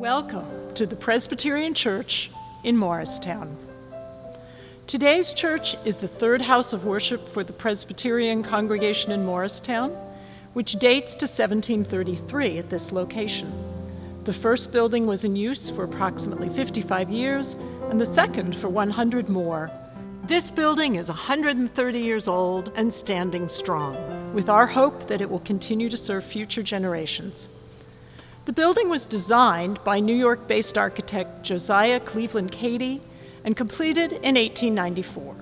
Welcome to the Presbyterian Church in Morristown. Today's church is the third house of worship for the Presbyterian congregation in Morristown, which dates to 1733 at this location. The first building was in use for approximately 55 years, and the second for 100 more. This building is 130 years old and standing strong, with our hope that it will continue to serve future generations. The building was designed by New York-based architect Josiah Cleveland Cady and completed in 1894.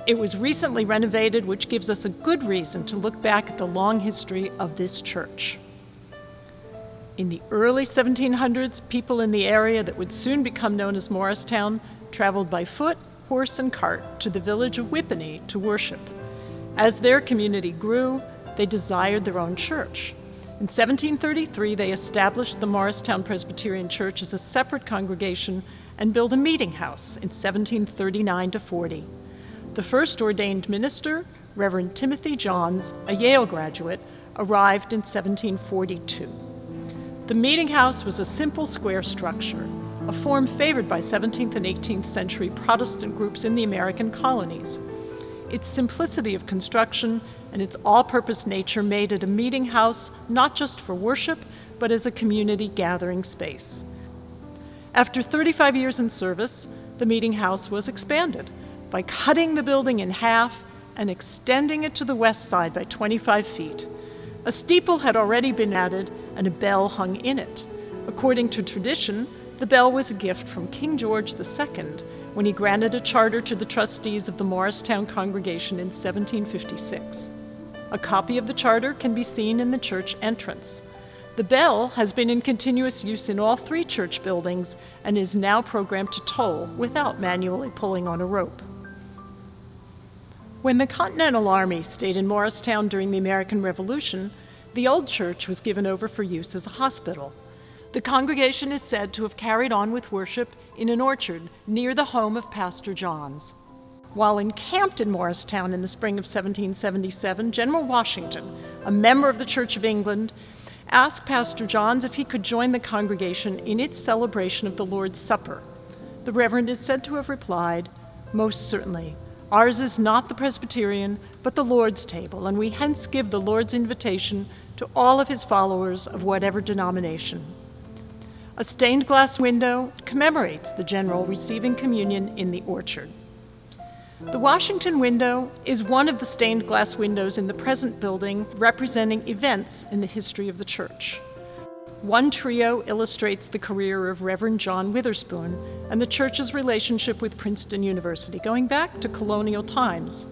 It was recently renovated, which gives us a good reason to look back at the long history of this church. In the early 1700s, people in the area that would soon become known as Morristown traveled by foot, horse, and cart to the village of Whippany to worship. As their community grew, they desired their own church. In 1733, they established the Morristown Presbyterian Church as a separate congregation and built a meeting house in 1739-40. The first ordained minister, Reverend Timothy Johns, a Yale graduate, arrived in 1742. The meeting house was a simple square structure, a form favored by 17th and 18th century Protestant groups in the American colonies. Its simplicity of construction and its all-purpose nature made it a meeting house not just for worship, but as a community gathering space. After 35 years in service, the meeting house was expanded by cutting the building in half and extending it to the west side by 25 feet. A steeple had already been added and a bell hung in it. According to tradition, the bell was a gift from King George II when he granted a charter to the trustees of the Morristown congregation in 1756. A copy of the charter can be seen in the church entrance. The bell has been in continuous use in all three church buildings and is now programmed to toll without manually pulling on a rope. When the Continental Army stayed in Morristown during the American Revolution, the old church was given over for use as a hospital. The congregation is said to have carried on with worship in an orchard near the home of Pastor Johns. While encamped in Morristown in the spring of 1777, General Washington, a member of the Church of England, asked Pastor Johns if he could join the congregation in its celebration of the Lord's Supper. The Reverend is said to have replied, "Most certainly. Ours is not the Presbyterian, but the Lord's table, and we hence give the Lord's invitation to all of his followers of whatever denomination." A stained glass window commemorates the general receiving communion in the orchard. The Washington window is one of the stained glass windows in the present building representing events in the history of the church. One trio illustrates the career of Reverend John Witherspoon and the church's relationship with Princeton University, going back to colonial times.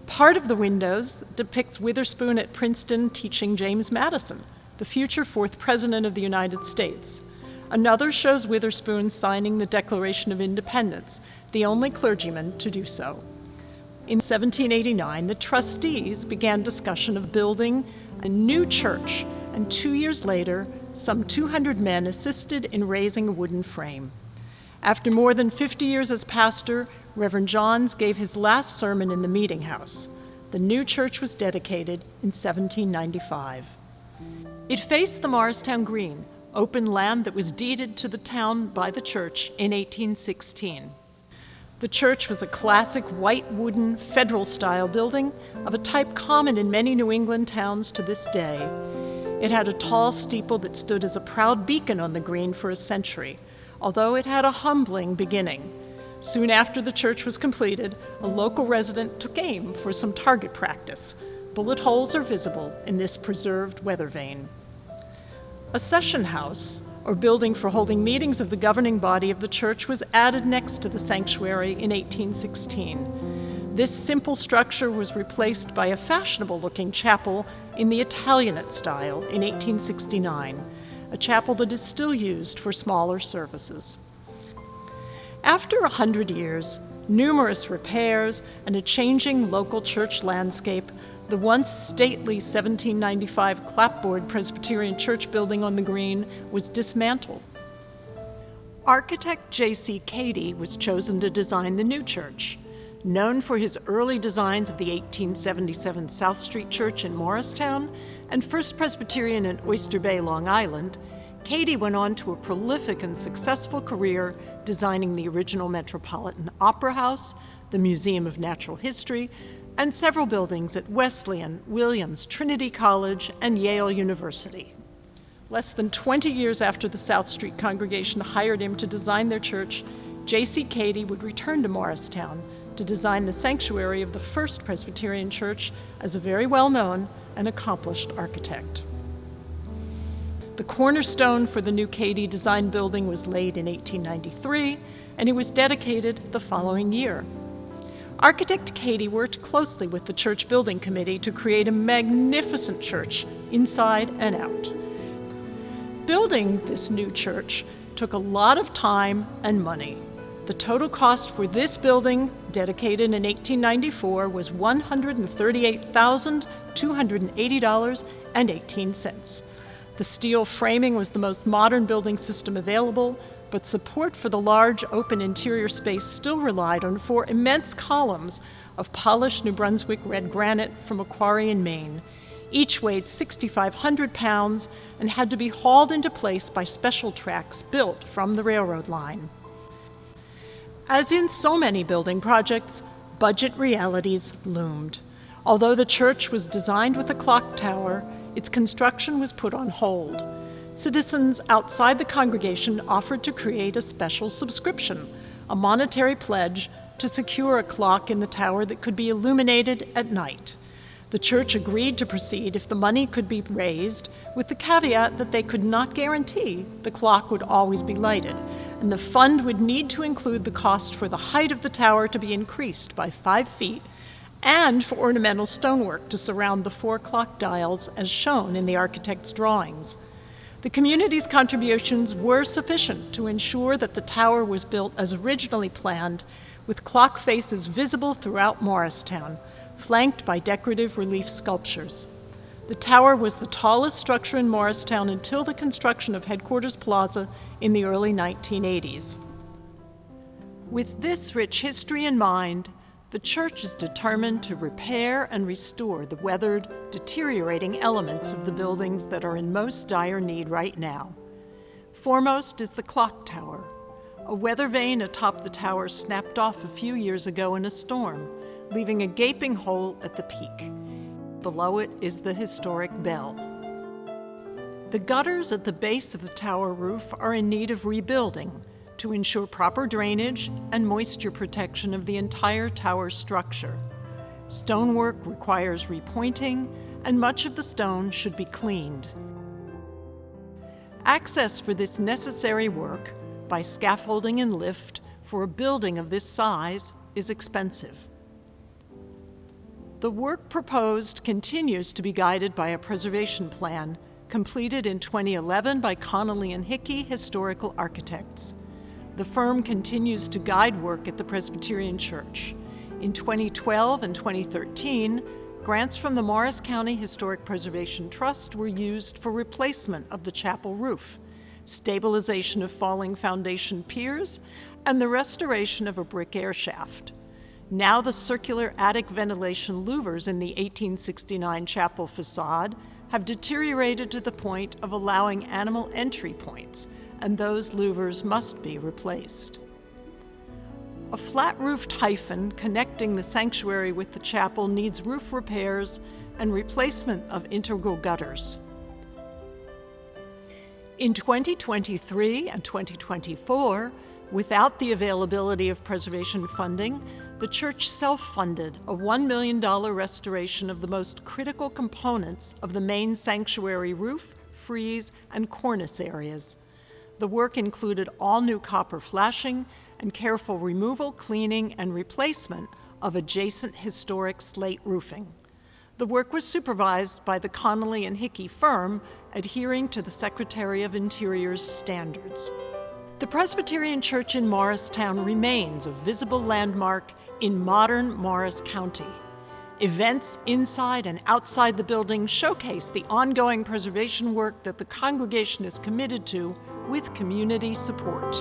Part of the windows depicts Witherspoon at Princeton teaching James Madison, the future fourth president of the United States. Another shows Witherspoon signing the Declaration of Independence, the only clergyman to do so. In 1789, the trustees began discussion of building a new church, and 2 years later, some 200 men assisted in raising a wooden frame. After more than 50 years as pastor, Reverend Johns gave his last sermon in the meeting house. The new church was dedicated in 1795. It faced the Morristown Green, open land that was deeded to the town by the church in 1816. The church was a classic white wooden federal-style building of a type common in many New England towns to this day. It had a tall steeple that stood as a proud beacon on the green for a century, although it had a humbling beginning. Soon after the church was completed, a local resident took aim for some target practice. Bullet holes are visible in this preserved weather vane. A session house, or building for holding meetings of the governing body of the church, was added next to the sanctuary in 1816. This simple structure was replaced by a fashionable-looking chapel in the Italianate style in 1869, a chapel that is still used for smaller services. After 100 years, numerous repairs, and a changing local church landscape, the once stately 1795 clapboard Presbyterian church building on the green was dismantled. Architect J.C. Cady was chosen to design the new church. Known for his early designs of the 1877 South Street Church in Morristown and First Presbyterian in Oyster Bay, Long Island, Cady went on to a prolific and successful career designing the original Metropolitan Opera House, the Museum of Natural History, and several buildings at Wesleyan, Williams, Trinity College, and Yale University. Less than 20 years after the South Street congregation hired him to design their church, J.C. Cady would return to Morristown to design the sanctuary of the First Presbyterian Church as a very well-known and accomplished architect. The cornerstone for the new Cady designed building was laid in 1893, and it was dedicated the following year. Architect Cady worked closely with the church building committee to create a magnificent church inside and out. Building this new church took a lot of time and money. The total cost for this building, dedicated in 1894, was $138,280.18. The steel framing was the most modern building system available, but support for the large open interior space still relied on 4 immense columns of polished New Brunswick red granite from a quarry in Maine. Each weighed 6,500 pounds and had to be hauled into place by special tracks built from the railroad line. As in so many building projects, budget realities loomed. Although the church was designed with a clock tower, its construction was put on hold. Citizens outside the congregation offered to create a special subscription, a monetary pledge to secure a clock in the tower that could be illuminated at night. The church agreed to proceed if the money could be raised, with the caveat that they could not guarantee the clock would always be lighted, and the fund would need to include the cost for the height of the tower to be increased by 5 feet and for ornamental stonework to surround the 4 clock dials as shown in the architect's drawings. The community's contributions were sufficient to ensure that the tower was built as originally planned, with clock faces visible throughout Morristown, flanked by decorative relief sculptures. The tower was the tallest structure in Morristown until the construction of Headquarters Plaza in the early 1980s. With this rich history in mind, the church is determined to repair and restore the weathered, deteriorating elements of the buildings that are in most dire need right now. Foremost is the clock tower. A weather vane atop the tower snapped off a few years ago in a storm, leaving a gaping hole at the peak. Below it is the historic bell. The gutters at the base of the tower roof are in need of rebuilding to ensure proper drainage and moisture protection of the entire tower structure. Stonework requires repointing, and much of the stone should be cleaned. Access for this necessary work, by scaffolding and lift, for a building of this size is expensive. The work proposed continues to be guided by a preservation plan completed in 2011 by Connolly and Hickey Historical Architects. The firm continues to guide work at the Presbyterian Church. In 2012 and 2013, grants from the Morris County Historic Preservation Trust were used for replacement of the chapel roof, stabilization of falling foundation piers, and the restoration of a brick air shaft. Now the circular attic ventilation louvers in the 1869 chapel facade have deteriorated to the point of allowing animal entry points, and those louvers must be replaced. A flat-roofed hyphen connecting the sanctuary with the chapel needs roof repairs and replacement of integral gutters. In 2023 and 2024, without the availability of preservation funding, the church self-funded a $1 million restoration of the most critical components of the main sanctuary roof, frieze, and cornice areas. The work included all new copper flashing and careful removal, cleaning, and replacement of adjacent historic slate roofing. The work was supervised by the Connolly and Hickey firm, adhering to the Secretary of Interior's standards. The Presbyterian Church in Morristown remains a visible landmark in modern Morris County. Events inside and outside the building showcase the ongoing preservation work that the congregation is committed to with community support.